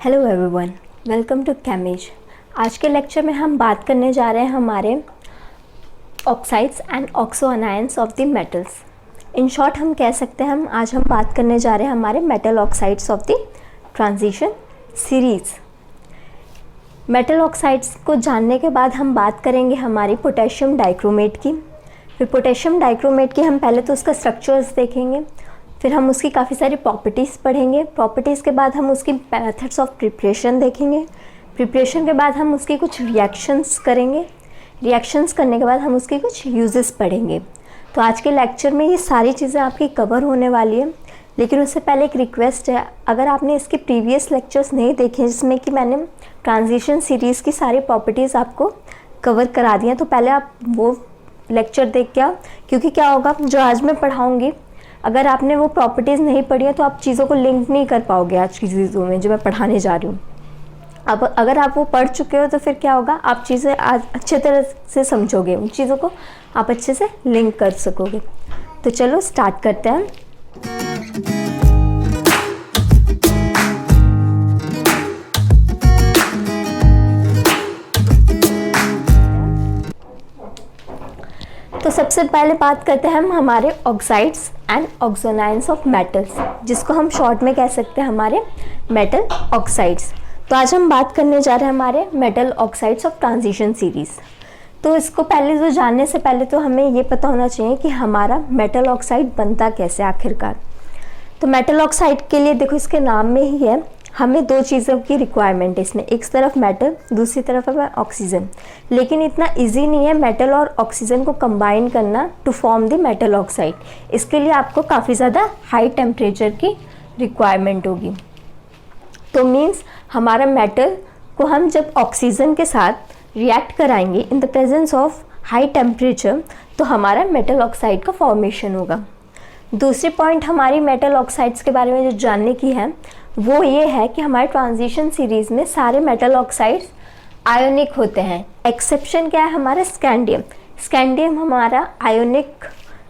Hello everyone, welcome to केमेज। आज के लेक्चर में हम बात करने जा रहे हैं हमारे oxides and oxo anions of the metals. In short हम कह सकते हैं आज हम बात करने जा रहे हैं हमारे metal oxides of the transition series. Metal oxides को जानने के बाद हम बात करेंगे हमारी पोटेशियम डाइक्रोमेट की। फिर पोटेशियम डाइक्रोमेट की हम पहले तो उसका स्ट्रक्चर्स देखेंगे, फिर हम उसकी काफ़ी सारी प्रॉपर्टीज़ पढ़ेंगे। प्रॉपर्टीज़ के बाद हम उसकी मेथड्स ऑफ प्रिपरेशन देखेंगे। प्रिपरेशन के बाद हम उसकी कुछ रिएक्शंस करेंगे। रिएक्शंस करने के बाद हम उसके कुछ यूजेस पढ़ेंगे। तो आज के लेक्चर में ये सारी चीज़ें आपकी कवर होने वाली है, लेकिन उससे पहले एक रिक्वेस्ट है, अगर आपने इसके प्रीवियस लेक्चर्स नहीं देखे जिसमें कि मैंने ट्रांजिशन सीरीज़ की सारी प्रॉपर्टीज़ आपको कवर करा दी हैं, तो पहले आप वो लेक्चर देख के आओ, क्योंकि क्या होगा जो आज मैं पढ़ाऊँगी अगर आपने वो प्रॉपर्टीज़ नहीं पढ़ी है तो आप चीज़ों को लिंक नहीं कर पाओगे आज की चीज़ों में जो मैं पढ़ाने जा रही हूँ। अब अगर आप वो पढ़ चुके हो तो फिर क्या होगा, आप चीज़ें आज अच्छे तरह से समझोगे, उन चीज़ों को आप अच्छे से लिंक कर सकोगे। तो चलो स्टार्ट करते हैं। तो सबसे पहले बात करते हैं हम हमारे ऑक्साइड्स एंड ऑक्सोनाइंस ऑफ मेटल्स, जिसको हम शॉर्ट में कह सकते हैं हमारे मेटल ऑक्साइड्स। तो आज हम बात करने जा रहे हैं हमारे metal oxides of transition series. तो इसको पहले जो जानने से पहले तो हमें ये पता होना चाहिए कि हमारा मेटल ऑक्साइड बनता कैसे आखिरकार। तो मेटल ऑक्साइड के लिए देखो इसके नाम में ही है, हमें दो चीज़ों की रिक्वायरमेंट है इसमें, एक तरफ मेटल दूसरी तरफ है ऑक्सीजन। लेकिन इतना इजी नहीं है मेटल और ऑक्सीजन को कंबाइन करना to form the metal oxide. इसके लिए आपको काफ़ी ज़्यादा हाई टेम्परेचर की रिक्वायरमेंट होगी। तो मीन्स हमारा मेटल को हम जब ऑक्सीजन के साथ रिएक्ट कराएंगे इन the presence of high temperature, तो हमारा मेटल ऑक्साइड का फॉर्मेशन होगा। दूसरी पॉइंट हमारी मेटल ऑक्साइड्स के बारे में जो जानने की है वो ये है कि हमारे ट्रांजिशन सीरीज़ में सारे मेटल ऑक्साइड्स आयोनिक होते हैं। एक्सेप्शन क्या है, हमारा स्कैंडियम। स्कैंडियम हमारा आयोनिक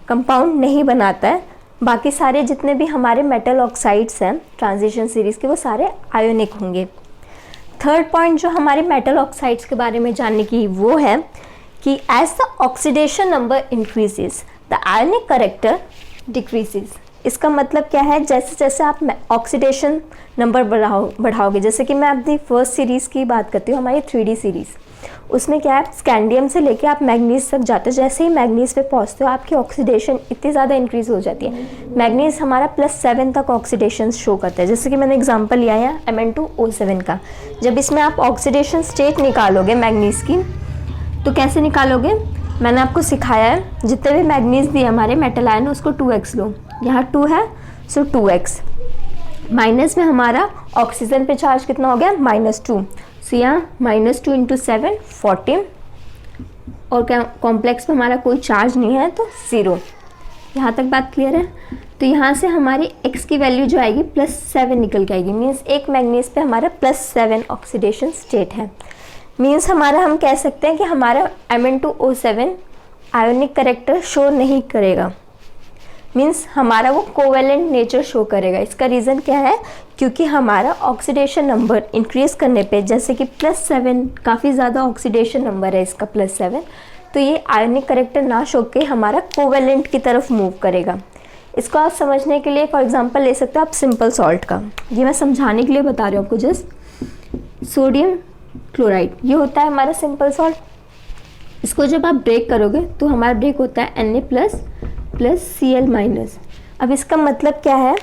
कंपाउंड नहीं बनाता है, बाकी सारे जितने भी हमारे मेटल ऑक्साइड्स हैं ट्रांजिशन सीरीज़ के वो सारे आयोनिक होंगे। थर्ड पॉइंट जो हमारे मेटल ऑक्साइड्स के बारे में जानने की वो है कि as the oxidation number increases the ionic character decreases. इसका मतलब क्या है, जैसे जैसे आप ऑक्सीडेशन नंबर बढ़ाओगे, जैसे कि मैं अपनी फर्स्ट सीरीज़ की बात करती हूँ, हमारी 3D सीरीज़, उसमें क्या है स्कैंडियम से लेके आप मैग्नीज तक जाते हो। जैसे ही मैग्नीज पे पहुँचते हो आपकी ऑक्सीडेशन इतनी ज़्यादा इंक्रीज़ हो जाती है। मैग्नीज हमारा +7 तक ऑक्सीडेशन शो करता है। जैसे कि मैंने एग्जांपल लिया है Mn2O7 का। जब इसमें आप ऑक्सीडेशन स्टेट निकालोगे मैग्नीज की तो कैसे निकालोगे, मैंने आपको सिखाया है। जितने भी मैग्नीज दिए हमारे मेटल आयन उसको 2x लो, यहाँ 2 है सो 2x। माइनस में हमारा ऑक्सीजन पे चार्ज कितना हो गया -2, सो यहाँ -2 × 7 14, और क्या कॉम्प्लेक्स में हमारा कोई चार्ज नहीं है तो 0। यहाँ तक बात क्लियर है। तो यहाँ से हमारी x की वैल्यू जो आएगी +7 निकल के आएगी। मीन्स एक मैग्नीज पे हमारा +7 ऑक्सीडेशन स्टेट है। मीन्स हमारा हम कह सकते हैं कि हमारा Mn2O7 आयोनिक कैरेक्टर शो नहीं करेगा। मीन्स हमारा वो कोवेलेंट नेचर शो करेगा। इसका रीज़न क्या है, क्योंकि हमारा ऑक्सीडेशन नंबर इंक्रीज़ करने पे, जैसे कि +7 काफ़ी ज़्यादा ऑक्सीडेशन नंबर है इसका +7, तो ये आयोनिक कैरेक्टर ना शो के हमारा कोवेलेंट की तरफ मूव करेगा। इसको आप समझने के लिए फॉर एग्जांपल ले सकते हो आप सिंपल सॉल्ट का। ये मैं समझाने के लिए बता रही हूँ आपको। जस्ट सोडियम क्लोराइड ये होता है हमारा सिंपल सॉल्ट। इसको जब आप ब्रेक करोगे तो हमारा ब्रेक होता है Na++Cl-। अब इसका मतलब क्या है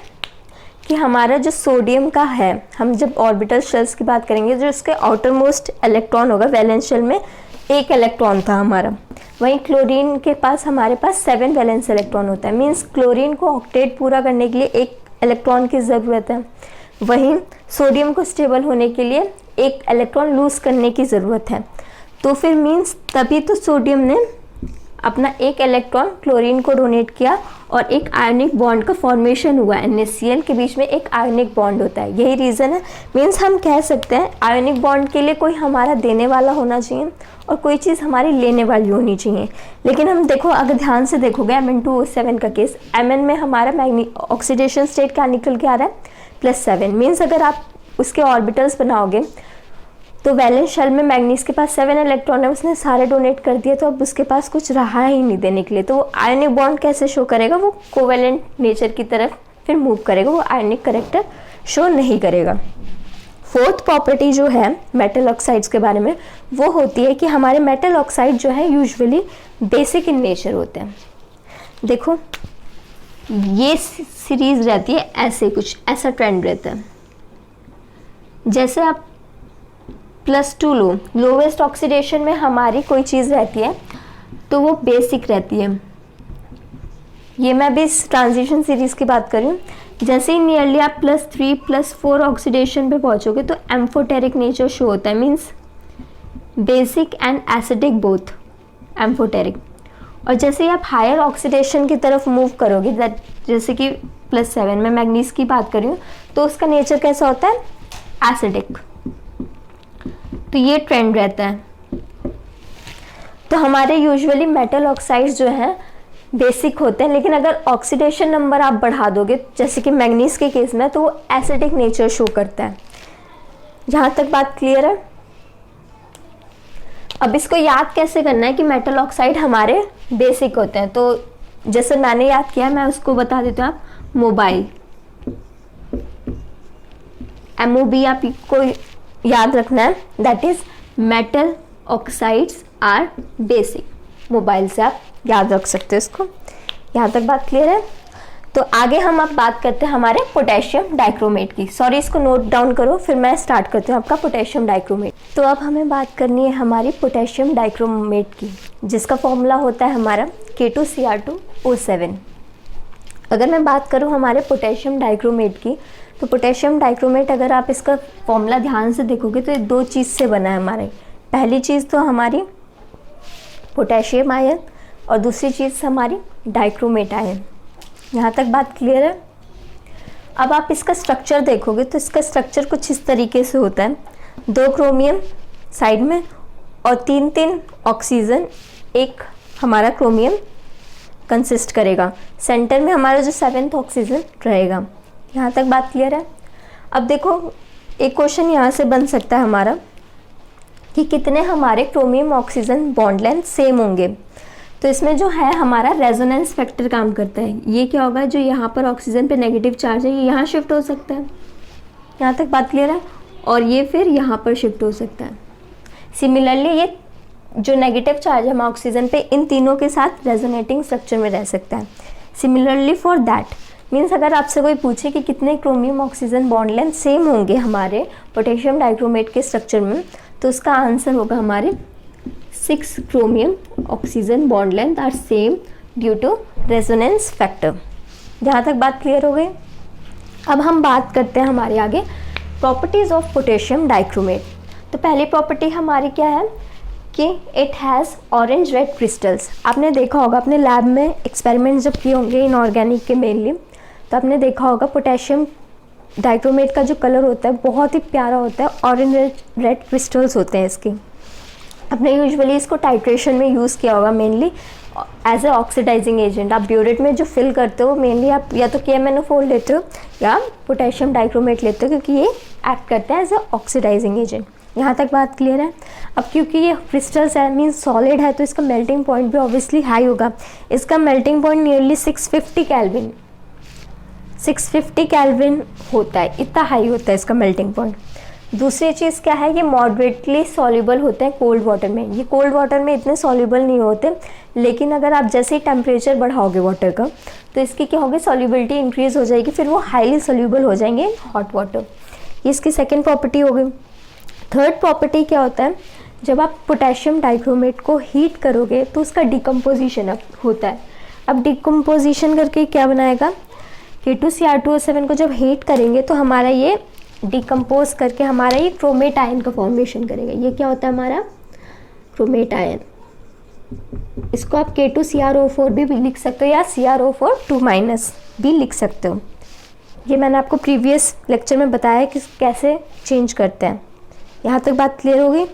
कि हमारा जो सोडियम का है, हम जब ऑर्बिटल शेल्स की बात करेंगे, जो इसके आउटर मोस्ट इलेक्ट्रॉन होगा वैलेंस शेल में 1 इलेक्ट्रॉन था हमारा। वहीं क्लोरीन के पास हमारे पास 7 वैलेंस इलेक्ट्रॉन होता है। मीन्स क्लोरीन को ऑक्टेट पूरा करने के लिए 1 इलेक्ट्रॉन की ज़रूरत है। वहीं सोडियम को स्टेबल होने के लिए 1 इलेक्ट्रॉन लूज़ करने की ज़रूरत है। तो फिर मीन्स तभी तो सोडियम ने अपना 1 इलेक्ट्रॉन क्लोरीन को डोनेट किया और एक आयोनिक बॉन्ड का फॉर्मेशन हुआ। NaCl के बीच में एक आयोनिक बॉन्ड होता है, यही रीज़न है। मीन्स हम कह सकते हैं आयोनिक बॉन्ड के लिए कोई हमारा देने वाला होना चाहिए और कोई चीज़ हमारी लेने वाली होनी चाहिए। लेकिन हम देखो, अगर ध्यान से देखोगे Mn2O7 का केस, Mn में हमारा ऑक्सीडेशन स्टेट क्या निकल के आ रहा है +7। मीन्स अगर आप उसके ऑर्बिटल्स बनाओगे तो वैलेंस शेल में मैग्नीज के पास 7 इलेक्ट्रॉन है, उसने सारे डोनेट कर दिए, तो अब उसके पास कुछ रहा ही नहीं देने के लिए, तो वो आयनिक बॉन्ड कैसे शो करेगा, वो कोवेलेंट नेचर की तरफ फिर मूव करेगा, वो आयनिक करेक्टर शो नहीं करेगा। फोर्थ प्रॉपर्टी जो है मेटल ऑक्साइड्स के बारे में, वो होती है कि हमारे मेटल ऑक्साइड जो है यूजुअली बेसिक इन नेचर होते हैं। देखो ये सीरीज रहती है ऐसे, कुछ ऐसा ट्रेंड रहता है। जैसे आप +2 लो, लोवेस्ट ऑक्सीडेशन में हमारी कोई चीज़ रहती है तो वो बेसिक रहती है। ये मैं भी इस ट्रांजिशन सीरीज की बात कर रही हूँ। जैसे ही नियरली आप +3 +4 ऑक्सीडेशन पे पहुँचोगे तो एम्फोटेरिक नेचर शो होता है, means basic and acidic both, amphoteric. और जैसे ही आप हायर ऑक्सीडेशन की तरफ मूव करोगे, दैट जैसे कि +7 में मैग्नीज की बात कर रही हूँ, तो उसका नेचर कैसा होता है, एसिडिक। तो ये ट्रेंड रहता है। तो हमारे यूजुअली मेटल ऑक्साइड्स जो हैं बेसिक होते हैं, लेकिन अगर ऑक्सीडेशन नंबर आप बढ़ा दोगे, जैसे कि मैग्नीज के केस में, तो वो एसिडिक नेचर शो करता है। यहाँ तक बात क्लियर है? अब इसको याद कैसे करना है कि मेटल ऑक्साइड हमारे बेसिक होते हैं, तो जैसे मैंने याद किया मैं उसको बता देती हूँ। आप मोबाइल, MOB आपको याद रखना है, that is metal oxides are basic. Mobile से आप याद रख सकते हो इसको। यहाँ तक बात क्लियर है? तो आगे हम अब बात करते हैं हमारे पोटेशियम डाइक्रोमेट की। सॉरी, इसको नोट डाउन करो, फिर मैं स्टार्ट करती हूँ आपका पोटेशियम डाइक्रोमेट। तो अब हमें बात करनी है हमारी पोटेशियम डाइक्रोमेट की, जिसका फॉर्मूला होता है हमारा K2Cr2O7। अगर मैं बात करूँ हमारे पोटेशियम डाइक्रोमेट की, तो पोटेशियम डाइक्रोमेट अगर आप इसका फॉर्मूला ध्यान से देखोगे तो ये 2 चीज़ से बना है हमारे। पहली चीज़ तो हमारी पोटेशियम आयन और दूसरी चीज़ हमारी डाइक्रोमेट आयन। यहाँ तक बात क्लियर है? अब आप इसका स्ट्रक्चर देखोगे तो इसका स्ट्रक्चर कुछ इस तरीके से होता है, 2 क्रोमियम साइड में और 3 ऑक्सीजन, 1 हमारा क्रोमियम कंसिस्ट करेगा। सेंटर में हमारा जो 7th ऑक्सीजन रहेगा। यहाँ तक बात क्लियर है? अब देखो एक क्वेश्चन यहाँ से बन सकता है हमारा कि कितने हमारे chromium oxygen bond length same होंगे। तो इसमें जो है हमारा रेजोनेंस फैक्टर काम करता है। ये क्या होगा, जो यहाँ पर ऑक्सीजन पे नेगेटिव चार्ज है ये यहाँ शिफ्ट हो सकता है। यहाँ तक बात क्लियर है? और ये फिर यहाँ पर शिफ्ट हो सकता है। सिमिलरली ये जो नेगेटिव चार्ज है ऑक्सीजन पे, इन तीनों के साथ रेजोनेटिंग स्ट्रक्चर में रह सकता है। सिमिलरली फॉर दैट मीन्स अगर आपसे कोई पूछे कि कितने chromium oxygen bond length same होंगे हमारे पोटेशियम डाइक्रोमेट के स्ट्रक्चर में, तो उसका आंसर होगा हमारे 6 chromium oxygen bond length are same due to resonance factor. जहाँ तक बात क्लियर हो गई? अब हम बात करते हैं हमारे आगे प्रॉपर्टीज़ ऑफ पोटेशियम डाइक्रोमेट। तो पहली प्रॉपर्टी हमारी क्या है कि it has orange red crystals. आपने देखा होगा अपने लैब में एक्सपेरिमेंट जब किए होंगे इनऑर्गेनिक के मेनली, तो आपने देखा होगा पोटेशियम डाइक्रोमेट का जो कलर होता है बहुत ही प्यारा होता है, ऑरेंज रेड क्रिस्टल्स होते हैं इसके। आपने यूजुअली इसको टाइट्रेशन में यूज़ किया होगा mainly as a oxidising agent. आप ब्यूरेट में जो फिल करते हो मेनली आप या तो KMnO4 लेते हो या पोटेशियम डाइक्रोमेट लेते हो, क्योंकि ये एक्ट करता है एज ए ऑक्सीडाइजिंग एजेंट। यहाँ तक बात क्लियर है? अब क्योंकि ये क्रिस्टल्स है मीन्स सॉलिड है, तो इसका मेल्टिंग पॉइंट भी ऑब्वियसली हाई होगा। इसका मेल्टिंग पॉइंट नियरली 650 केल्विन होता है, इतना हाई होता है इसका मेल्टिंग पॉइंट। दूसरी चीज़ क्या है, ये मॉडरेटली सॉल्युबल होते हैं कोल्ड वाटर में। ये कोल्ड वाटर में इतने सॉल्युबल नहीं होते, लेकिन अगर आप जैसे ही टेम्परेचर बढ़ाओगे वाटर का तो इसकी क्या होगी, सॉल्युबिलिटी इंक्रीज़ हो जाएगी, फिर वो हाईली सॉल्युबल हो जाएंगे इन हॉट वाटर। ये इसकी सेकेंड प्रॉपर्टी हो गई। थर्ड प्रॉपर्टी क्या होता है, जब आप पोटेशियम डाइक्रोमेट को हीट करोगे तो उसका डिकम्पोजिशन होता है। अब डिकम्पोजिशन करके क्या बनाएगा, K2Cr2O7 को जब हीट करेंगे तो हमारा ये डिकम्पोज करके हमारा ये क्रोमेट आयन का फॉर्मेशन करेगा। ये क्या होता है हमारा क्रोमेट आयन। इसको आप K2CrO4 भी लिख सकते हो या CrO4 भी लिख सकते हो। ये मैंने आपको प्रीवियस लेक्चर में बताया कि कैसे चेंज करते हैं। यहाँ तक बात क्लियर हो गई?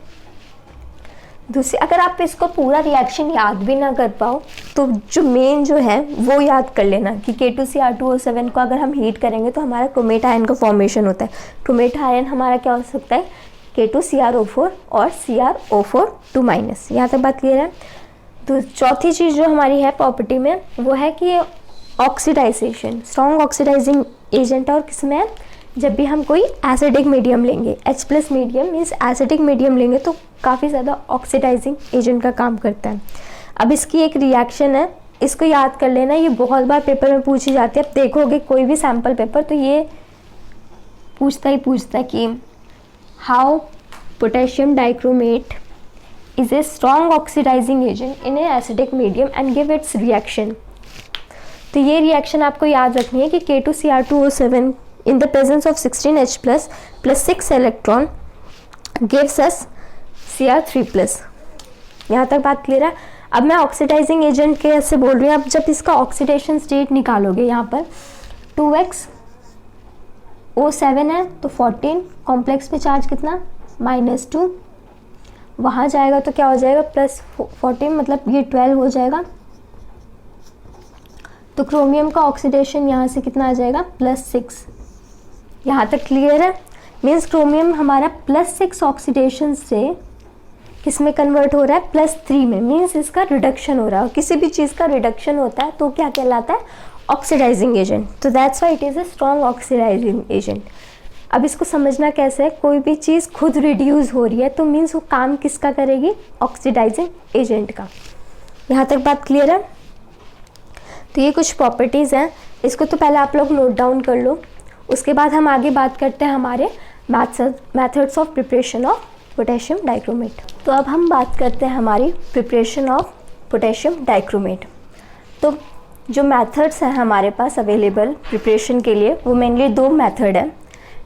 दूसरी, अगर आप इसको पूरा रिएक्शन याद भी ना कर पाओ तो जो मेन जो है वो याद कर लेना कि K2Cr2O7 को अगर हम हीट करेंगे तो हमारा क्रोमेट आयन का फॉर्मेशन होता है। क्रोमेट आयन हमारा क्या हो सकता है, K2Cr4 और Cr2O4। यहाँ तक बात क्लियर है। तो चौथी चीज़ जो हमारी है प्रॉपर्टी में वो है कि ऑक्सीडाइजेशन, स्ट्रॉन्ग ऑक्सीडाइजिंग एजेंट। और किसमें है, जब भी हम कोई एसिडिक मीडियम लेंगे, H+ medium means acidic medium लेंगे तो काफ़ी ज़्यादा ऑक्सीडाइजिंग एजेंट का काम करता है। अब इसकी एक रिएक्शन है, इसको याद कर लेना, ये बहुत बार पेपर में पूछी जाती है। अब देखोगे कोई भी सैम्पल पेपर तो ये पूछता है कि how potassium dichromate is a strong oxidizing agent in an acidic medium and give its reaction। तो ये रिएक्शन आपको याद रखनी है कि K2Cr2O7 in the presence of 16H+ plus 6 electron gives us Cr3+। यहाँ तक बात क्लियर है। अब मैं ऑक्सीडाइजिंग एजेंट के ऐसे बोल रही हूँ। अब जब इसका ऑक्सीडेशन स्टेट निकालोगे, यहाँ पर 2x O7 है तो 14, कॉम्प्लेक्स पे चार्ज कितना -2, वहाँ जाएगा तो क्या हो जाएगा +14, मतलब ये 12 हो जाएगा। तो क्रोमियम का ऑक्सीडेशन यहाँ से कितना आ जाएगा +6। यहाँ तक क्लियर है। मीन्स क्रोमियम हमारा +6 ऑक्सीडेशन से किस में कन्वर्ट हो रहा है, +3 में। मीन्स इसका रिडक्शन हो रहा है। किसी भी चीज़ का रिडक्शन होता है तो क्या कहलाता है, ऑक्सीडाइजिंग एजेंट। तो that's why it is a strong oxidising agent. अब इसको समझना कैसे है, कोई भी चीज़ खुद रिड्यूस हो रही है तो मीन्स वो काम किसका करेगी, ऑक्सीडाइजिंग एजेंट का। यहाँ तक बात क्लियर है। तो ये कुछ प्रॉपर्टीज़ हैं, इसको तो पहले आप लोग नोट डाउन कर लो। उसके बाद हम आगे बात करते हैं हमारे methods of preparation of potassium dichromate. तो अब हम बात करते हैं हमारी प्रिपरेशन ऑफ पोटेशियम डाइक्रोमेट। तो जो मेथड्स हैं हमारे पास अवेलेबल प्रिपरेशन के लिए वो मेनली 2 मेथड है।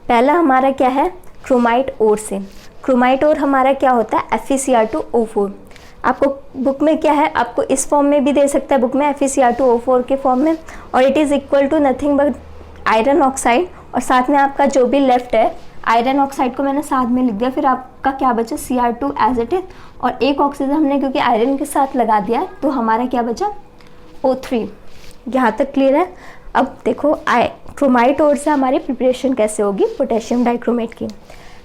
पहला हमारा क्या है, क्रोमाइट ओर से। क्रोमाइट ओर हमारा क्या होता है, FeCr2O4। आपको बुक में क्या है, आपको इस फॉर्म में भी दे सकता है बुक में FeCr2O4 के फॉर्म में, और it is equal to nothing but iron oxide, और साथ में आपका जो भी लेफ्ट है आयरन ऑक्साइड को मैंने साथ में लिख दिया, फिर आपका क्या बचा Cr2 एज इट इज, और एक ऑक्सीजन हमने क्योंकि आयरन के साथ लगा दिया तो हमारा क्या बचा O3। यहाँ तक क्लियर है। अब देखो क्रोमाइट ओर से हमारी प्रिपरेशन कैसे होगी पोटेशियम डाइक्रोमेट की।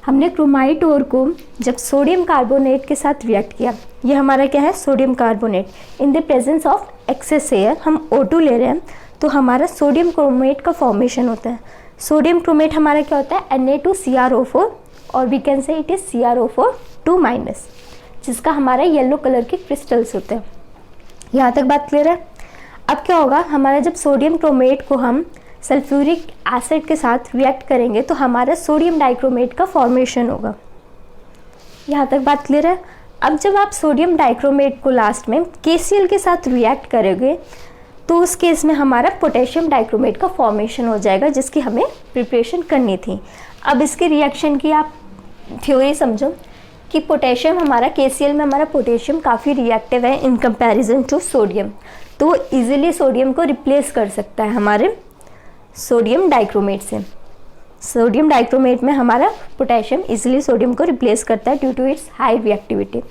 हमने क्रोमाइट ओर को जब सोडियम कार्बोनेट के साथ रिएक्ट किया, ये हमारा क्या है, sodium carbonate, in the presence of excess air, हम O2 ले रहे हैं तो हमारा सोडियम क्रोमेट का फॉर्मेशन होता है। सोडियम क्रोमेट हमारा क्या होता है, Na2CrO4, और we can say it is Cr2O4, जिसका हमारा येलो कलर के क्रिस्टल्स होते हैं। यहाँ तक बात क्लियर है। अब क्या होगा, हमारा जब सोडियम क्रोमेट को हम सल्फ्यूरिक एसिड के साथ रिएक्ट करेंगे तो हमारा सोडियम डाइक्रोमेट का फॉर्मेशन होगा। यहाँ तक बात क्लियर है। अब जब आप सोडियम डाइक्रोमेट को लास्ट में KCl के साथ रिएक्ट करोगे तो उस केस में हमारा पोटेशियम डाइक्रोमेट का फॉर्मेशन हो जाएगा, जिसकी हमें प्रिपरेशन करनी थी। अब इसके रिएक्शन की आप थ्योरी समझो कि पोटेशियम हमारा KCl में हमारा पोटेशियम काफ़ी रिएक्टिव है इन कंपैरिजन टू सोडियम, तो वो ईजिली सोडियम को रिप्लेस कर सकता है हमारे सोडियम डाइक्रोमेट से। सोडियम डाइक्रोमेट में हमारा पोटेशियम ईजिली सोडियम को रिप्लेस करता है due to its high reactivity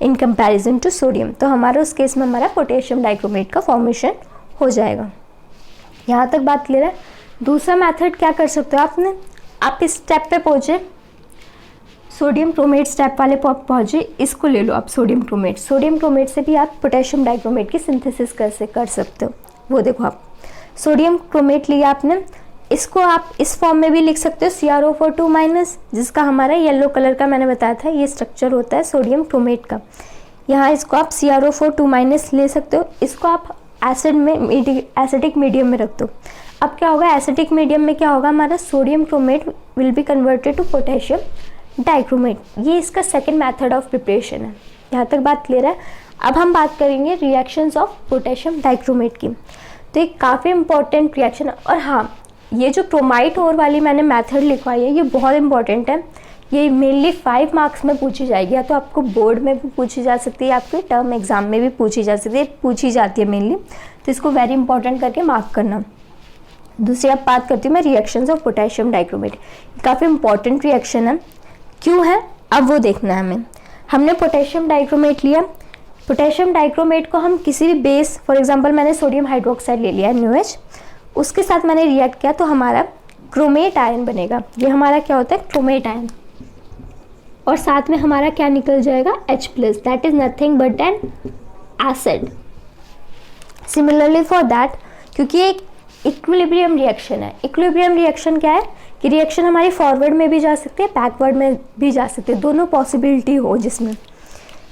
in comparison to sodium. तो हमारा उस केस में हमारा पोटेशियम डाइक्रोमेट का फॉर्मेशन हो जाएगा। यहाँ तक बात क्लियर है। दूसरा मेथड क्या कर सकते हो आपने, आप इस स्टेप पे पहुँचे, सोडियम क्रोमेट स्टेप वाले पहुँचे, इसको ले लो आप सोडियम क्रोमेट। सोडियम क्रोमेट से भी आप पोटेशियम डाइक्रोमेट की सिंथेसिस कर सकते हो। वो देखो आप सोडियम क्रोमेट लिया आपने, इसको आप इस फॉर्म में भी लिख सकते हो Cr2O4, जिसका हमारा येलो कलर का मैंने बताया था ये स्ट्रक्चर होता है सोडियम क्रोमेट का। यहाँ इसको आप Cr2O4 ले सकते हो। इसको आप एसिडिक मीडियम में रख दो। अब क्या होगा, एसिडिक मीडियम में क्या होगा, हमारा sodium chromate will be converted to potassium dichromate. ये इसका सेकेंड मैथड ऑफ प्रिपरेशन है। यहाँ तक बात क्लियर है। अब हम बात करेंगे रिएक्शंस ऑफ पोटेशियम डाइक्रोमेट की। तो ये काफ़ी इंपॉर्टेंट रिएक्शन है। और हाँ, ये जो क्रोमाइट ओर वाली मैंने मेथड लिखवाई है ये बहुत इंपॉर्टेंट है। ये मेनली 5 मार्क्स में पूछी जाएगी, या तो आपको बोर्ड में भी पूछी जा सकती है, आपके टर्म एग्जाम में भी पूछी जाती है मेनली। तो इसको वेरी इंपॉर्टेंट करके मार्क करना। दूसरी अब बात करती हूँ मैं रिएक्शंस ऑफ पोटेशियम डाइक्रोमेट। काफ़ी इंपॉर्टेंट रिएक्शन है। क्यों है अब वो देखना है हमें। हमने पोटेशियम डाइक्रोमेट लिया। पोटेशियम डाइक्रोमेट को हम किसी भी बेस, फॉर एग्जांपल मैंने सोडियम हाइड्रोक्साइड ले लिया NaOH, उसके साथ मैंने रिएक्ट किया तो हमारा क्रोमेट आयन बनेगा। ये हमारा क्या होता है, क्रोमेट आयन। और साथ में हमारा क्या निकल जाएगा, H+, that is nothing but N acid. Similarly for that, क्योंकि एक इक्विलिब्रियम रिएक्शन है। इक्विलिब्रियम रिएक्शन क्या है कि रिएक्शन हमारी फॉरवर्ड में भी जा सकती है, बैकवर्ड में भी जा सकती है, दोनों पॉसिबिलिटी हो जिसमें।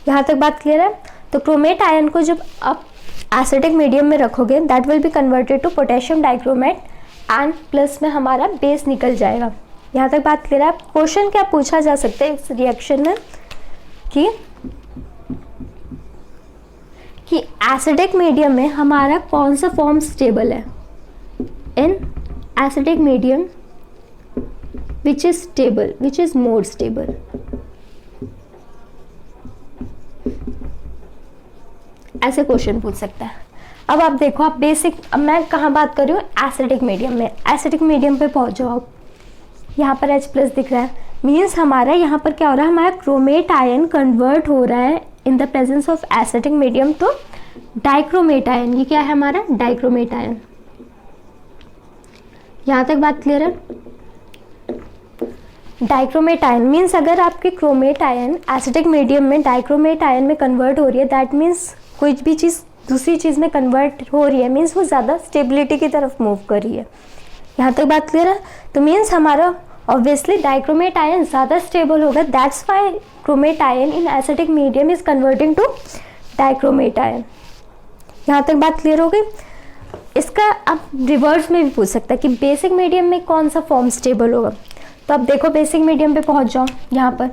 यहाँ तक बात क्लियर है। तो क्रोमेट आयन को जब आप एसिडिक मीडियम में रखोगे, that will be converted to potassium dichromate and plus में हमारा बेस निकल जाएगा। यहाँ तक बात क्लियर है। क्वेश्चन क्या पूछा जा सकता है इस रिएक्शन में कि एसिडिक मीडियम में हमारा कौन सा फॉर्म स्टेबल है। इन acidic medium which is stable, which is more stable. ऐसे क्वेश्चन पूछ सकता है। अब आप देखो, आप बेसिक, अब मैं कहाँ बात कर रही हूँ, एसिडिक मीडियम में। एसिडिक मीडियम पे पहुँच जाओ आप, यहाँ पर H+ दिख रहा है, मीन्स हमारा यहाँ पर क्या हो रहा है, हमारा क्रोमेट आयन कन्वर्ट हो रहा है इन the presence of acidic medium तो डाइक्रोमेट आयन। ये क्या है हमारा, डाइक्रोमेट आयन। यहाँ तक बात क्लियर है। डाइक्रोमेट आयन मीन्स अगर आपके क्रोमेट आयन एसिडिक मीडियम में डाइक्रोमेट आयन में कन्वर्ट हो रही है, दैट मीन्स कोई भी चीज़ दूसरी चीज़ में कन्वर्ट हो रही है, मीन्स वो ज़्यादा स्टेबिलिटी की तरफ मूव कर रही है। यहाँ तक बात क्लियर है। तो मीन्स हमारा ऑब्वियसली डाइक्रोमेट आयन ज़्यादा स्टेबल होगा, that's why chromate ion in acidic medium is converting to dichromate ion. यहाँ तक बात क्लियर हो गई। इसका आप रिवर्स में भी पूछ सकता है कि बेसिक मीडियम में कौन सा फॉर्म स्टेबल होगा। तो अब देखो, बेसिक मीडियम पे पहुँच जाओ यहाँ पर।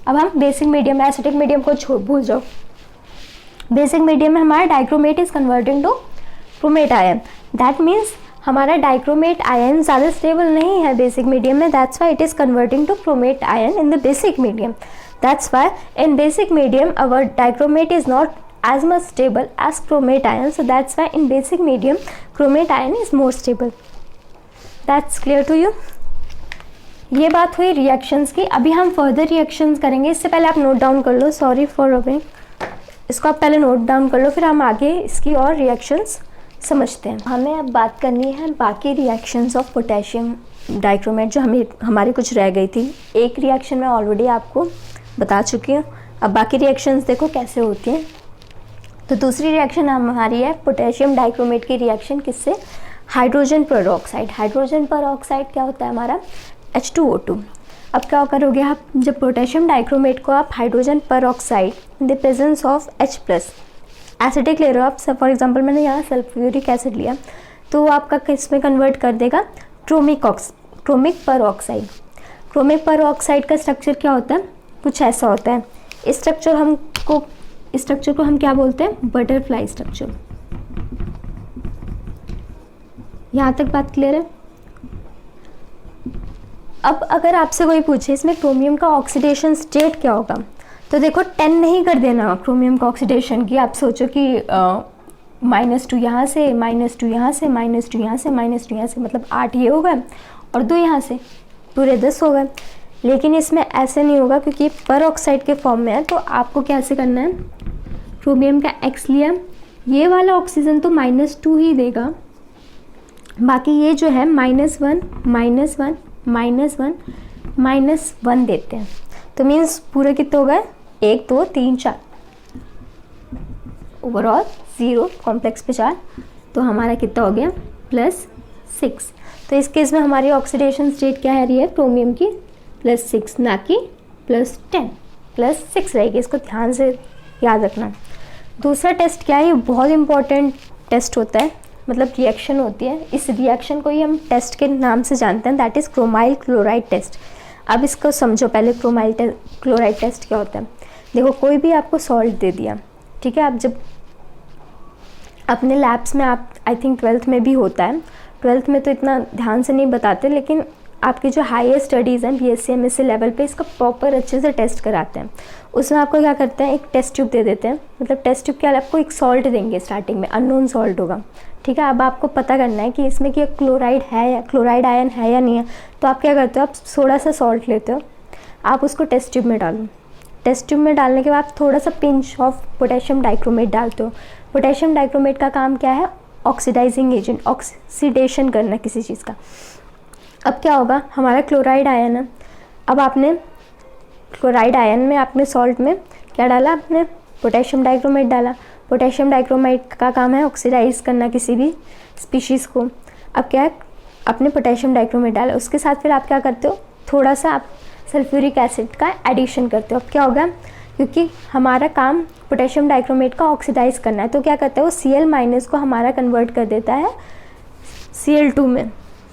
अब हम बेसिक मीडियम, एसिडिक मीडियम को भूल जाओ। बेसिक मीडियम में हमारा dichromate is converting to chromate ion, that means हमारा डाइक्रोमेट आयन ज़्यादा स्टेबल नहीं है बेसिक मीडियम में, that's why it is converting to chromate ion in the basic medium. That's why in basic medium our dichromate is not as much stable as chromate ion, so that's why in basic medium chromate ion is more stable. That's clear to you? ये बात हुई reactions की। अभी हम further reactions करेंगे। इससे पहले आप नोट डाउन कर लो, सॉरी फॉर रबिंग, इसको आप पहले नोट डाउन कर लो, फिर हम आगे इसकी और रिएक्शंस समझते हैं। हमें अब बात करनी है बाकी रिएक्शंस ऑफ पोटेशियम डाइक्रोमेट जो हमारी कुछ रह गई थी। एक रिएक्शन मैं ऑलरेडी आपको बता चुकी हूँ, अब बाकी रिएक्शंस देखो कैसे होती हैं। तो दूसरी रिएक्शन हमारी है पोटेशियम डाइक्रोमेट की रिएक्शन, किससे, हाइड्रोजन पेरोक्साइड। हाइड्रोजन पेरोक्साइड क्या होता है हमारा, H2O2। अब क्या करोगे आप, जब पोटेशियम डाइक्रोमेट को आप hydrogen peroxide in the presence of H+ acidic ले रहे हो आप, फॉर एग्जांपल मैंने यहाँ सल्फ्यूरिक एसिड लिया, तो वो आपका किस में कन्वर्ट कर देगा, क्रोमिक पेरोक्साइड। क्रोमिक पेरोक्साइड का स्ट्रक्चर क्या होता है, कुछ ऐसा होता है। इस स्ट्रक्चर को हम क्या बोलते हैं, बटरफ्लाई स्ट्रक्चर। यहाँ तक बात क्लियर है। अब अगर आपसे कोई पूछे इसमें क्रोमियम का ऑक्सीडेशन स्टेट क्या होगा, तो देखो 10 नहीं कर देना क्रोमियम का ऑक्सीडेशन की। आप सोचो कि -2 यहाँ से, -2 यहाँ से, -2 यहाँ से, -2 यहाँ से, मतलब 8 ये हो गए और 2 यहाँ से, पूरे 10 हो गए। लेकिन इसमें ऐसे नहीं होगा क्योंकि पेरोक्साइड के फॉर्म में है। तो आपको कैसे करना है, क्रोमियम का X लिया, ये वाला ऑक्सीजन तो -2 ही देगा, बाकी ये जो है -1 -1 -1 -1 देते हैं। तो मीन्स पूरे कितने हो गए, 1 2 3 4, ओवरऑल 0, कॉम्प्लेक्स पे 4, तो हमारा कितना हो गया +6। तो इस केस में हमारी ऑक्सीडेशन स्टेट क्या है रही है क्रोमियम की, +6, ना कि +10, +6 रहेगी। इसको ध्यान से याद रखना। दूसरा टेस्ट क्या है, ये बहुत इंपॉर्टेंट टेस्ट होता है, मतलब रिएक्शन होती है। इस रिएक्शन को ही हम टेस्ट के नाम से जानते हैं, that is chromyl chloride test. अब इसको समझो पहले, क्रोमाइल क्लोराइड टेस्ट क्या होता है। देखो, कोई भी आपको सॉल्ट दे दिया, ठीक है, आप जब अपने लैब्स में, आप आई थिंक 12th में भी होता है, 12th में तो इतना ध्यान से नहीं बताते, लेकिन आपकी जो हायर स्टडीज़ हैं BSc MSc लेवल पे इसका प्रॉपर अच्छे से टेस्ट कराते हैं। उसमें आपको क्या करते हैं, एक टेस्ट ट्यूब दे देते हैं, मतलब टेस्ट ट्यूब के आपको एक सॉल्ट देंगे स्टार्टिंग में, अननोन सॉल्ट होगा, ठीक है। अब आपको पता करना है कि इसमें कि क्लोराइड है या क्लोराइड आयन है या नहीं है। तो आप क्या करते हो, आप थोड़ा सा सॉल्ट लेते हो, आप उसको टेस्ट ट्यूब में डालो, टेस्ट ट्यूब में डालने के बाद थोड़ा सा पिंच ऑफ पोटेशियम डाइक्रोमेट डालते हो। पोटेशियम डाइक्रोमेट का काम क्या है? ऑक्सीडाइजिंग एजेंट, ऑक्सीडेशन करना किसी चीज़ का। अब क्या होगा, हमारा क्लोराइड आयन है। अब आपने क्लोराइड आयन में आपने सॉल्ट में क्या डाला? आपने पोटेशियम डाइक्रोमेट डाला। पोटेशियम डाइक्रोमेट का काम है ऑक्सीडाइज करना किसी भी स्पीशीज़ को। अब क्या है, आपने पोटेशियम डाइक्रोमेट डाला, उसके साथ फिर आप क्या करते हो, थोड़ा सा आप सल्फ्यूरिक एसिड का एडिशन करते हो। अब क्या होगा, क्योंकि हमारा काम पोटेशियम डाइक्रोमेट का ऑक्सीडाइज करना है, तो क्या करता है वो Cl- को हमारा कन्वर्ट कर देता है Cl2 में।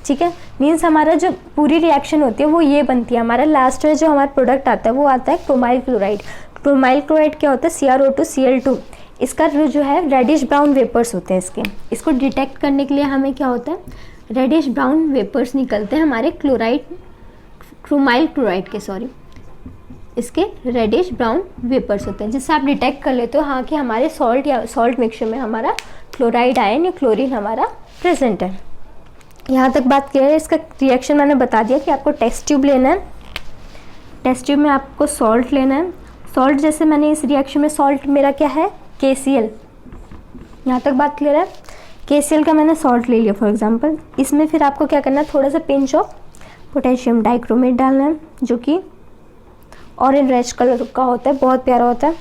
ठीक है, मीन्स हमारा जो पूरी रिएक्शन होती है वो ये बनती है। हमारा लास्ट में जो हमारा प्रोडक्ट आता है वो आता है क्रोमाइल क्लोराइड। क्रोमाइल क्लोराइड क्या होता है? CrO2 Cl2। इसका जो है रेडिश ब्राउन वेपर्स होते हैं इसको डिटेक्ट करने के लिए हमें क्या होता है, रेडिश ब्राउन वेपर्स निकलते हैं हमारे क्रोमाइल क्लोराइड के, इसके रेडिश ब्राउन वेपर्स होते हैं, जिससे आप डिटेक्ट कर लेते हो हाँ कि हमारे सॉल्ट या सॉल्ट मिक्सचर में हमारा क्लोराइड आयन या क्लोरीन हमारा प्रेजेंट है। यहाँ तक बात क्लियर है। इसका रिएक्शन मैंने बता दिया कि आपको टेस्ट ट्यूब लेना है, टेस्ट ट्यूब में आपको सॉल्ट लेना है। सॉल्ट जैसे मैंने इस रिएक्शन में सॉल्ट मेरा क्या है, KCl। यहाँ तक बात क्लियर है। KCl का मैंने सॉल्ट ले लिया फॉर एग्जांपल। इसमें फिर आपको क्या करना है, थोड़ा सा पिंच ऑफ पोटेशियम डाइक्रोमेट डालना है, जो कि ऑरेंज रेड कलर का होता है, बहुत प्यारा होता है।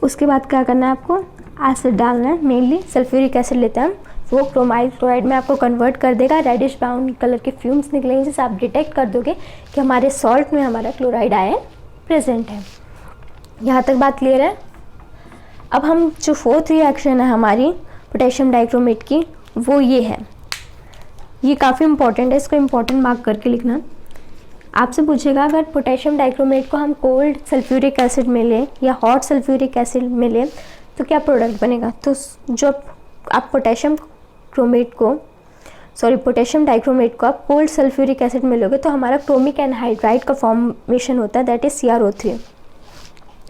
उसके बाद क्या करना है, आपको एसिड डालना है, मेनली सल्फ्यूरिक एसिड लेते हैं हम, वो क्रोमाइल क्लोराइड में आपको कन्वर्ट कर देगा। रेडिश ब्राउन कलर के फ्यूम्स निकलेंगे, जिससे आप डिटेक्ट कर दोगे कि हमारे सॉल्ट में हमारा क्लोराइड आयन प्रेजेंट है। यहाँ तक बात क्लियर है। अब हम जो फोर्थ रिएक्शन है हमारी पोटेशियम डाइक्रोमेट की, वो ये है। ये काफ़ी इंपॉर्टेंट है, इसको इंपॉर्टेंट मार्क करके लिखना। आपसे पूछेगा अगर पोटेशियम डाइक्रोमेट को हम कोल्ड सल्फ्यूरिक एसिड में लें या हॉट सल्फ्यूरिक एसिड में लें तो क्या प्रोडक्ट बनेगा। तो जो आप पोटेशियम डाइक्रोमेट को आप कोल्ड सल्फ्यूरिक एसिड में लोगे तो हमारा क्रोमिक एनहाइड्राइड का फॉर्मेशन होता है, दैट इज CrO3।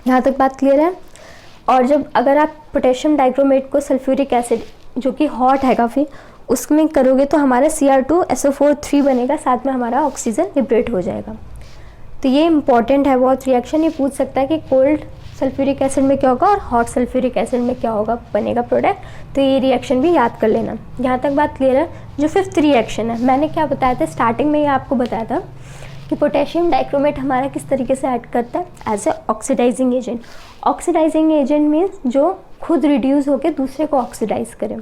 यहाँ तक बात क्लियर है। और जब अगर आप पोटेशियम डाइक्रोमेट को सल्फ्यूरिक एसिड जो कि हॉट है काफ़ी, उसमें करोगे तो हमारा Cr2SO4 बनेगा, साथ में हमारा ऑक्सीजन लिबरेट हो जाएगा। तो ये इंपॉर्टेंट है बहुत रिएक्शन। ये पूछ सकता है कि कोल्ड सल्फ्यूरिक एसिड में क्या होगा और हॉट सल्फ्यूरिक एसिड में क्या होगा बनेगा प्रोडक्ट, तो ये रिएक्शन भी याद कर लेना। यहाँ तक बात क्लियर है। जो फिफ्थ रिएक्शन है, मैंने क्या बताया था स्टार्टिंग में, ये आपको बताया था कि पोटेशियम डाइक्रोमेट हमारा किस तरीके से ऐड करता है, as a oxidising agent. Oxidising agent means जो खुद रिड्यूस होकर दूसरे को ऑक्सीडाइज करे।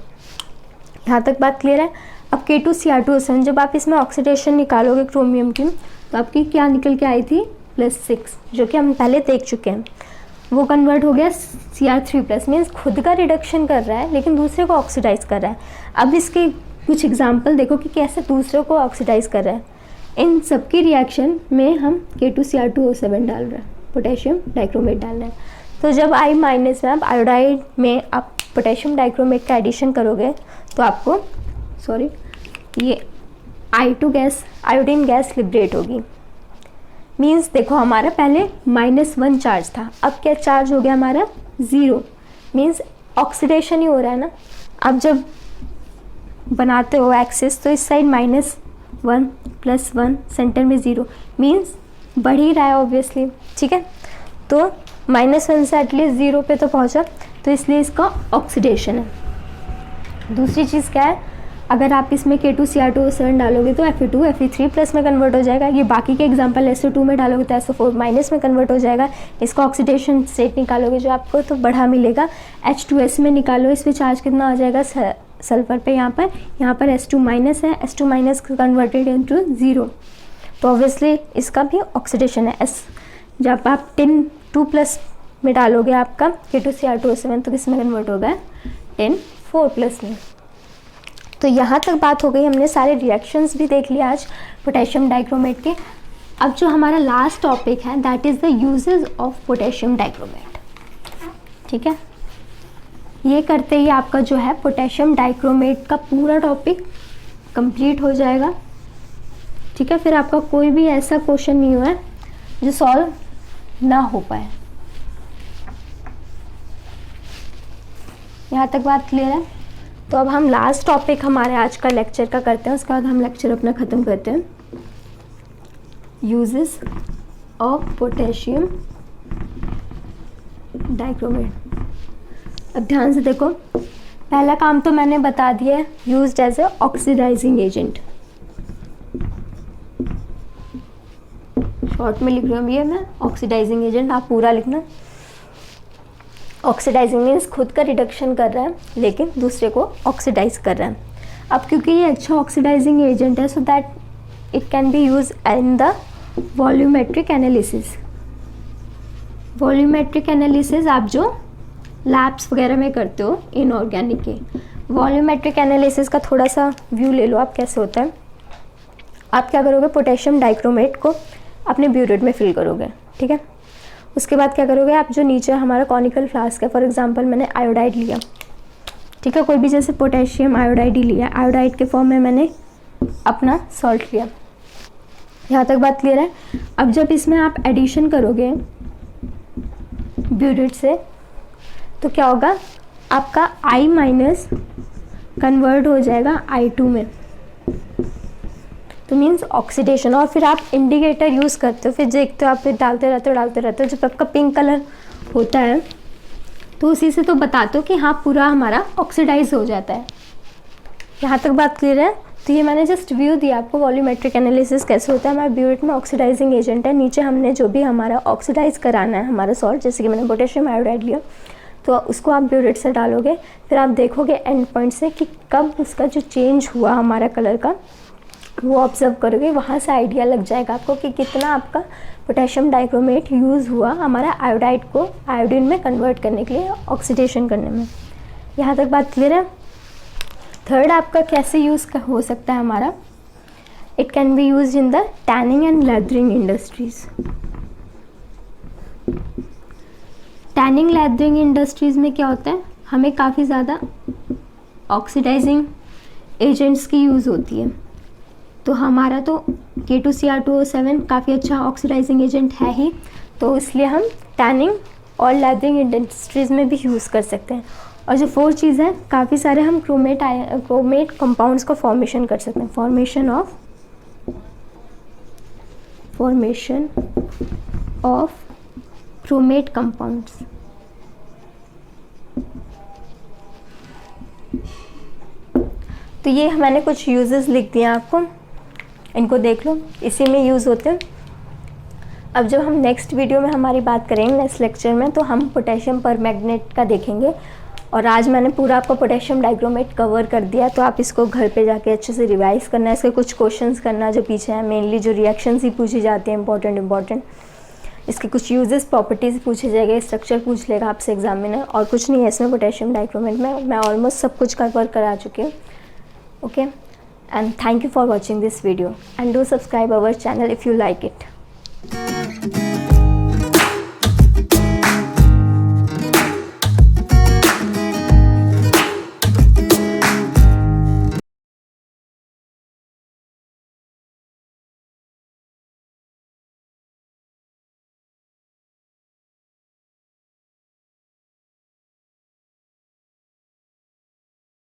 यहाँ तक बात क्लियर है। अब K2Cr2SN, जब आप इसमें ऑक्सीडेशन निकालोगे क्रोमियम की, तो आपकी क्या निकल के आई थी, +6, जो कि हम पहले देख चुके हैं। वो कन्वर्ट हो गया Cr3+, मीन्स खुद का रिडक्शन कर रहा है लेकिन दूसरे को ऑक्सीडाइज कर रहा है। अब इसके कुछ एग्जाम्पल देखो कि कैसे दूसरे को ऑक्सीडाइज कर रहा है। इन सबकी रिएक्शन में हम K2Cr2O7 डाल रहे हैं, पोटेशियम डाइक्रोमेट डाल रहे हैं। तो जब I- में आप आयोडाइड में आप पोटेशियम डाइक्रोमेट का एडिशन करोगे तो आपको ये I2 gas, iodine gas liberate होगी। मीन्स देखो हमारा पहले -1 चार्ज था, अब क्या चार्ज हो गया हमारा 0, मीन्स ऑक्सीडेशन ही हो रहा है ना। अब जब बनाते हो एक्सिस तो इस साइड -1 +1 सेंटर में 0, मीन्स बढ़ ही रहा है ऑब्वियसली। ठीक है, तो -1 से एटलीस्ट 0 पे तो पहुंचा, तो इसलिए इसका ऑक्सीडेशन है। दूसरी चीज़ क्या है, अगर आप इसमें K2Cr2O7 डालोगे तो Fe2 Fe3+ में कन्वर्ट हो जाएगा। ये बाकी के एग्जांपल SO2 में डालोगे तो SO4- में कन्वर्ट हो जाएगा। इसका ऑक्सीडेशन स्टेट निकालोगे जो आपको तो बढ़ा मिलेगा। H2S में निकालो, इस पर चार्ज कितना आ जाएगा सल्फर पे, यहाँ पर S2- है, S2- कन्वर्टेड इनटू 0, तो ऑब्वियसली इसका भी ऑक्सीडेशन है। जब आप 10(2+) में डालोगे आपका K2Cr2O7 तो किस में कन्वर्ट होगा, 10(4+) में। तो यहाँ तक बात हो गई, हमने सारे रिएक्शंस भी देख लिया आज पोटेशियम डाइक्रोमेट के। अब जो हमारा लास्ट टॉपिक है that is the uses of potassium dichromate. ठीक है, ये करते ही आपका जो है पोटेशियम डाइक्रोमेट का पूरा टॉपिक कंप्लीट हो जाएगा। ठीक है, फिर आपका कोई भी ऐसा क्वेश्चन नहीं हुआ है जो सॉल्व ना हो पाए। यहाँ तक बात क्लियर है। तो अब हम लास्ट टॉपिक हमारे आज का लेक्चर का करते हैं, उसके बाद हम लेक्चर अपना ख़त्म करते हैं। Uses of potassium dichromate. अब ध्यान से देखो, पहला काम तो मैंने बता दिया है, used as a oxidising agent. Short में लिख रही हूँ ये मैं, ऑक्सीडाइजिंग एजेंट, आप पूरा लिखना। ऑक्सीडाइजिंग मीन्स खुद का रिडक्शन कर रहा है लेकिन दूसरे को ऑक्सीडाइज कर रहा है। अब क्योंकि ये अच्छा ऑक्सीडाइजिंग एजेंट है, so that it can be use in the volumetric analysis. Volumetric analysis आप जो लैब्स वगैरह में करते हो इनऑर्गेनिक के, वॉल्यूमेट्रिक एनालिसिस का थोड़ा सा व्यू ले लो आप कैसे होता है। आप क्या करोगे, पोटेशियम डाइक्रोमेट को अपने ब्यूरेट में फिल करोगे, ठीक है। उसके बाद क्या करोगे आप, जो नीचे हमारा कॉनिकल फ्लास्क है, फॉर एग्जांपल मैंने आयोडाइड लिया, ठीक है, कोई भी जैसे पोटेशियम आयोडाइड ही लिया, आयोडाइड के फॉर्म में मैंने अपना सॉल्ट लिया। यहाँ तक बात क्लियर है। अब जब इसमें आप एडिशन करोगे ब्यूरेट से तो क्या होगा, आपका I- कन्वर्ट हो जाएगा I2 में, तो मीन्स ऑक्सीडेशन। और फिर आप इंडिकेटर यूज़ करते हो, फिर देखते हो आप, फिर डालते रहते हो, जब आपका पिंक कलर होता है तो उसी से तो बताते हो कि हाँ पूरा हमारा ऑक्सीडाइज हो जाता है। यहाँ तक बात क्लियर है। तो ये मैंने जस्ट व्यू दिया आपको वॉल्यूमेट्रिक एनालिसिस कैसे होता है। हमारा ब्यूरेट में ऑक्सीडाइजिंग एजेंट है, नीचे हमने जो भी हमारा ऑक्सीडाइज कराना है हमारा सॉल्ट, जैसे कि मैंने पोटेशियम आयोडाइड लिया, तो उसको आप ब्यूरेट से डालोगे, फिर आप देखोगे एंड पॉइंट से कि कब उसका जो चेंज हुआ हमारा कलर का वो ऑब्जर्व करोगे, वहाँ से आइडिया लग जाएगा आपको कि कितना आपका पोटेशियम डाइक्रोमेट यूज़ हुआ हमारा आयोडाइड को आयोडीन में कन्वर्ट करने के लिए, ऑक्सीडेशन करने में। यहाँ तक बात क्लियर है। थर्ड आपका कैसे यूज़ हो सकता है हमारा, it can be use in the tanning and leathering industries. Tanning leathering industries में क्या होता है, हमें काफ़ी ज़्यादा ऑक्सीडाइजिंग एजेंट्स की यूज़ होती है। तो हमारा तो K2Cr2O7 काफ़ी अच्छा ऑक्सीडाइजिंग एजेंट है ही, तो इसलिए हम टैनिंग और लेदरिंग इंडस्ट्रीज़ में भी यूज़ कर सकते हैं। और जो फोर्थ चीज़ है, काफ़ी सारे हम क्रोमेट कंपाउंड्स का फॉर्मेशन कर सकते हैं, फॉर्मेशन ऑफ क्रोमेट कंपाउंड्स। तो ये मैंने कुछ यूजेस लिख दिए आपको, इनको देख लो, इसी में यूज़ होते हैं। अब जब हम नेक्स्ट वीडियो में हमारी बात करेंगे नेक्स्ट लेक्चर में, तो हम पोटेशियम परमैंगनेट का देखेंगे। और आज मैंने पूरा आपको पोटेशियम डाइक्रोमेट कवर कर दिया, तो आप इसको घर पे जाके अच्छे से रिवाइज करना है, इसके कुछ क्वेश्चंस करना जो पीछे हैं, मेनली जो रिएक्शंस ही पूछी जाती हैं इंपॉर्टेंट, इसके कुछ यूजेस प्रॉपर्टीज़ पूछे जाएंगे, स्ट्रक्चर पूछ लेगा आपसे एग्जामिनर, और कुछ नहीं है इसमें पोटेशियम डाइक्रोमेट में। मैं ऑलमोस्ट सब कुछ कवर करा चुकी हूँ। Okay, and thank you for watching this video, and do subscribe our channel if you like it.